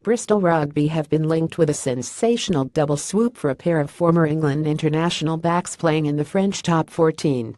Bristol Rugby have been linked with a sensational double swoop for a pair of former England international backs playing in the French top 14.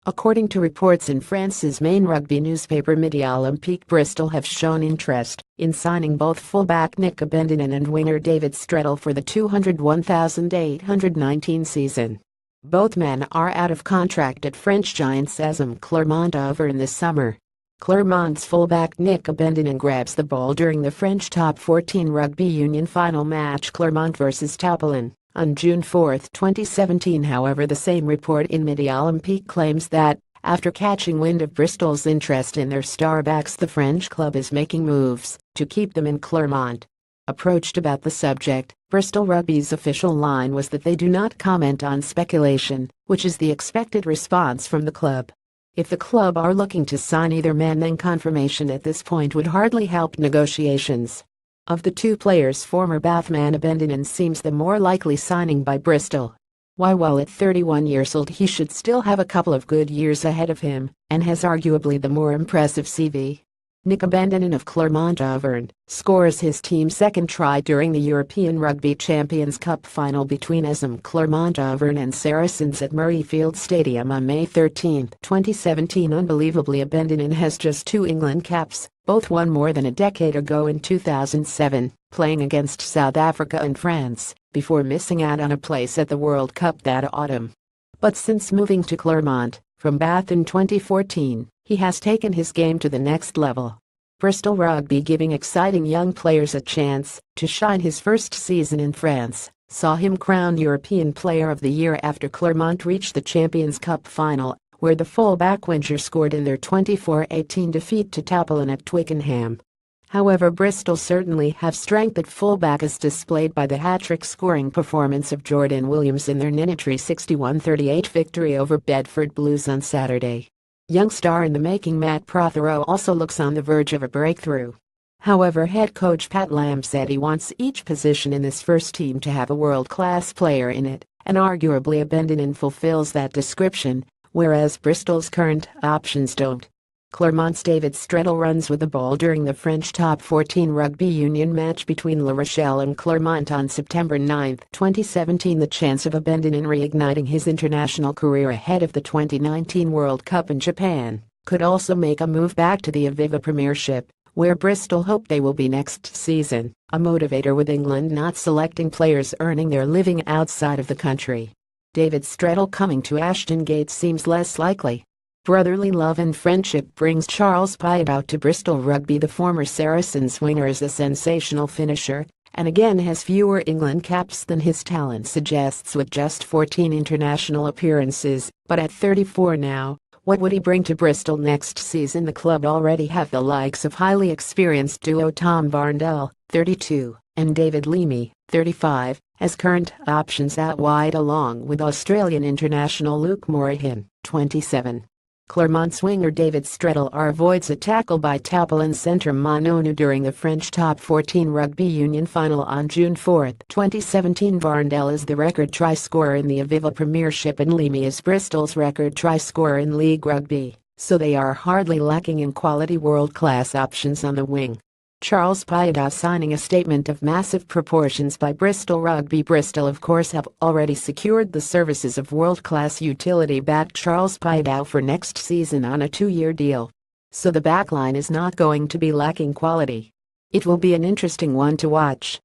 According to reports in France's main rugby newspaper Midi Olympique, Bristol have shown interest in signing both fullback Nick Abendanon and winger David Strettle for the 201,819 season. Both men are out of contract at French giants ASM Clermont-Auvergne this summer. Clermont's fullback Nick Abendanon grabs the ball during the French Top 14 Rugby Union final match Clermont vs Tappelin on June 4, 2017. However, the same report in Midi Olympique claims that, after catching wind of Bristol's interest in their star backs, the French club is making moves to keep them in Clermont. Approached about the subject, Bristol Rugby's official line was that they do not comment on speculation, which is the expected response from the club. If the club are looking to sign either man, then confirmation at this point would hardly help negotiations. Of the two players, former Bathman Abendanon seems the more likely signing by Bristol. While at 31 years old, he should still have a couple of good years ahead of him and has arguably the more impressive CV. Nick Abendanon of Clermont-Auvergne scores his team's second try during the European Rugby Champions Cup final between ASM Clermont-Auvergne and Saracens at Murrayfield Stadium on May 13, 2017. Unbelievably, Abendanon has just 2 England caps, both won more than a decade ago in 2007, playing against South Africa and France, before missing out on a place at the World Cup that autumn. But since moving to Clermont from Bath in 2014, he has taken his game to the next level. Bristol Rugby, giving exciting young players a chance to shine. His first season in France saw him crowned European Player of the Year after Clermont reached the Champions Cup final, where the full-back winger scored in their 24-18 defeat to Tappelin at Twickenham. However, Bristol certainly have strength at fullback, as displayed by the hat-trick scoring performance of Jordan Williams in their ninetary 61-38 victory over Bedford Blues on Saturday. Young star in the making Matt Prothero also looks on the verge of a breakthrough. However, head coach Pat Lamb said he wants each position in this first team to have a world-class player in it, and arguably Abendanon fulfills that description, whereas Bristol's current options don't. Clermont's David Strettle runs with the ball during the French Top 14 Rugby Union match between La Rochelle and Clermont on September 9, 2017. The chance of Abendanon reigniting his international career ahead of the 2019 World Cup in Japan could also make a move back to the Aviva Premiership, where Bristol hope they will be next season, a motivator with England not selecting players earning their living outside of the country. David Strettle coming to Ashton Gate seems less likely. Brotherly love and friendship brings Charles Piadout to Bristol Rugby. The former Saracens winger is a sensational finisher, and again has fewer England caps than his talent suggests, with just 14 international appearances. But at 34 now, what would he bring to Bristol next season? The club already have the likes of highly experienced duo Tom Barndell, 32, and David Leamy, 35, as current options out wide, along with Australian international Luke Morahan, 27. Clermont's winger David Strettle avoids a tackle by Tappelin centre Manonu during the French Top 14 Rugby Union final on June 4, 2017. Barndell is the record try scorer in the Aviva Premiership and Leamy is Bristol's record try scorer in League Rugby, so they are hardly lacking in quality world-class options on the wing. Charles Piadout signing a statement of massive proportions by Bristol Rugby. Bristol, of course, have already secured the services of world-class utility back Charles Piadout for next season on a 2-year deal. So the backline is not going to be lacking quality. It will be an interesting one to watch.